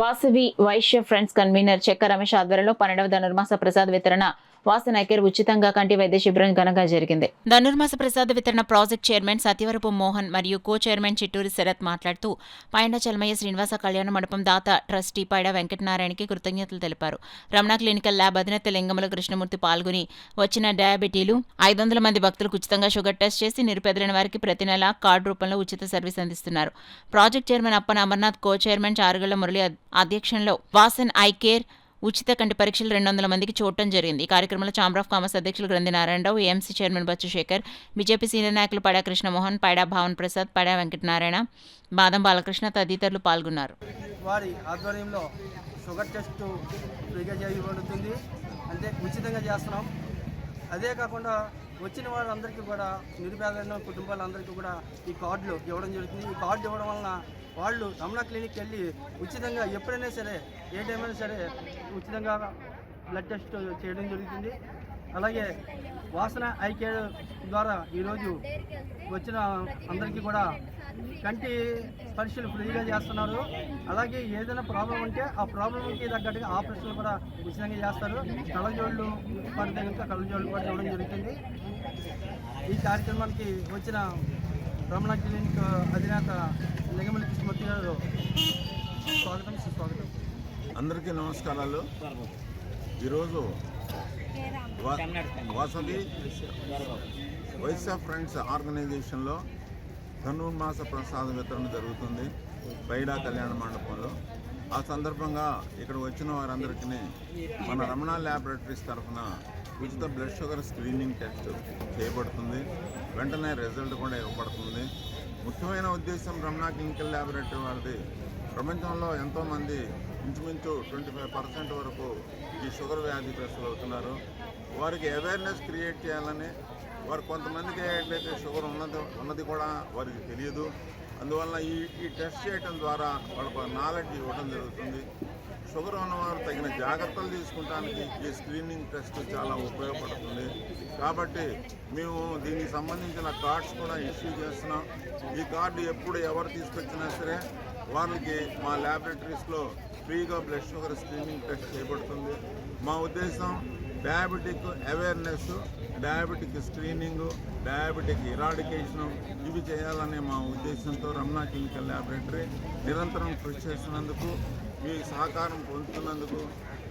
Vasavi Vysya friends convener చెక్క రమేష్ ఆధ్వర్యంలో 12వ ధనుర్మాస ప్రసాద వితరణ వాసనాయకేర్ ఉచితంగా కంటి వైద్య శిబిరం ఘనంగా జరిగింది. ధనుర్మాస ప్రసాద వితరణ ప్రాజెక్ట్ చైర్మన్ సత్యవరపు మోహన్ మరియు కో చైర్మన్ చిట్టూరి శరత్ మాట్లాడుతూ పైండ చలమయ్య శ్రీనివాస కళ్యాణ మండపం దాత ట్రస్టీ పైడ వెంకటనారాయణకి కృతజ్ఞతలు తెలిపారు. రమణ క్లినికల్ ల్యాబ్ అధినేత లింగముల కృష్ణమూర్తి పాల్గొని వచ్చిన డయాబెటీలు 500 మంది భక్తులకు ఉచితంగా షుగర్ టెస్ట్ చేసి నిరుపేదలైన వారికి ప్రతి నెల కార్డు రూపంలో ఉచిత సర్వీస్ అందిస్తున్నారు. Project chairman Appana Amarnath, co chairman Charugalla Murali అధ్యక్షంలో వాసన్ ఐ కేర్ ఉచిత కంటి పరీక్షలు 200 మందికి చూడటం జరిగింది. ఈ కార్యక్రమంలో ఛాంబర్ ఆఫ్ కామర్స్ అధ్యక్షులు Granthi Narayanarao, AMC chairman Bachchu Shekar, BJP senior నాయకులు పైడా కృష్ణమోహన్, పైడా భావన్ ప్రసాద్, పైడా వెంకటనారాయణ, బాదం బాలకృష్ణ తదితరులు పాల్గొన్నారు. వారి ఆధ్వర్యంలో షుగర్ టెస్ట్ ఫ్రీగా చేయబడుతుంది, అంటే ఉచితంగా చేస్తున్నాం. అదే కాకుండా వచ్చిన వారందరికీ కూడా నిరుపేదలైన కుటుంబాలందరికీ కూడా ఈ కార్డులు ఇవ్వడం జరుగుతుంది. ఈ కార్డు ఇవ్వడం వలన వాళ్ళు రమణ క్లినిక్కి వెళ్ళి ఉచితంగా ఎప్పుడైనా సరే ఏ టైం అయినా సరే ఉచితంగా బ్లడ్ టెస్ట్ చేయడం జరుగుతుంది. అలాగే వాసన ఐ కేర్ ద్వారా ఈరోజు వచ్చిన అందరికీ కూడా కంటి పరీక్షలు ఫ్రీగా చేస్తున్నారు. అలాగే ఏదైనా ప్రాబ్లం ఉంటే ఆ ప్రాబ్లంకి తగ్గట్టుగా ఆపరేషన్లు కూడా ఉచితంగా చేస్తారు. కళ్ళజోళ్ళు పడితే కనుక కళ్ళజోళ్ళు కూడా ఇవ్వడం జరుగుతుంది. ఈ కార్యక్రమానికి వచ్చిన రమణ క్లినిక్ అధినేత లింగముల కృష్ణమూర్తి గారు స్వాగతం, సుస్వాగతం. అందరికీ నమస్కారాలు. ఈరోజు వాసవి వైశ్య ఫ్రెండ్స్ ఆర్గనైజేషన్లో ధనుర్మాస ప్రసాద వితరణ జరుగుతుంది పైడా కళ్యాణ మండపంలో. ఆ సందర్భంగా ఇక్కడ వచ్చిన వారందరికీ మన రమణ ల్యాబొరేటరీస్ తరఫున ఉచిత బ్లడ్ షుగర్ స్క్రీనింగ్ టెస్ట్ చేయబడుతుంది. వెంటనే రిజల్ట్ కూడా ఇవ్వబడుతుంది. ముఖ్యమైన ఉద్దేశం రమణ క్లినికల్ ల్యాబొరేటరీ వాళ్ళది ప్రపంచంలో ఎంతోమంది ఇంచుమించు 25% వరకు ఈ షుగర్ వ్యాధిగ్రస్తులు అవుతున్నారు. వారికి అవేర్నెస్ క్రియేట్ చేయాలని, వారు కొంతమందికి ఏంటంటే షుగర్ ఉన్నది కూడా వారికి తెలియదు. అందువల్ల ఈ టెస్ట్ చేయడం ద్వారా వాళ్ళకు నాలెడ్జ్ ఇవ్వడం జరుగుతుంది. షుగర్ ఉన్నవారు తగిన జాగ్రత్తలు తీసుకుంటానికి ఈ స్క్రీనింగ్ టెస్ట్ చాలా ఉపయోగపడుతుంది. కాబట్టి మేము దీనికి సంబంధించిన కార్డ్స్ కూడా ఇష్యూ చేస్తున్నాం. ఈ కార్డు ఎప్పుడు ఎవరు తీసుకొచ్చినా సరే వాళ్ళకి మా ల్యాబొరేటరీస్లో ఫ్రీగా బ్లడ్ షుగర్ స్క్రీనింగ్ టెస్ట్ చేయబడుతుంది. మా ఉద్దేశం diabetic awareness, diabetic screening, diabetic eradication ఇవి చేయాలనే మా ఉద్దేశంతో రమణ క్లినికల్ ల్యాబొరేటరీ నిరంతరం కృషి చేస్తున్నందుకు, మీ సహకారం పొందుతున్నందుకు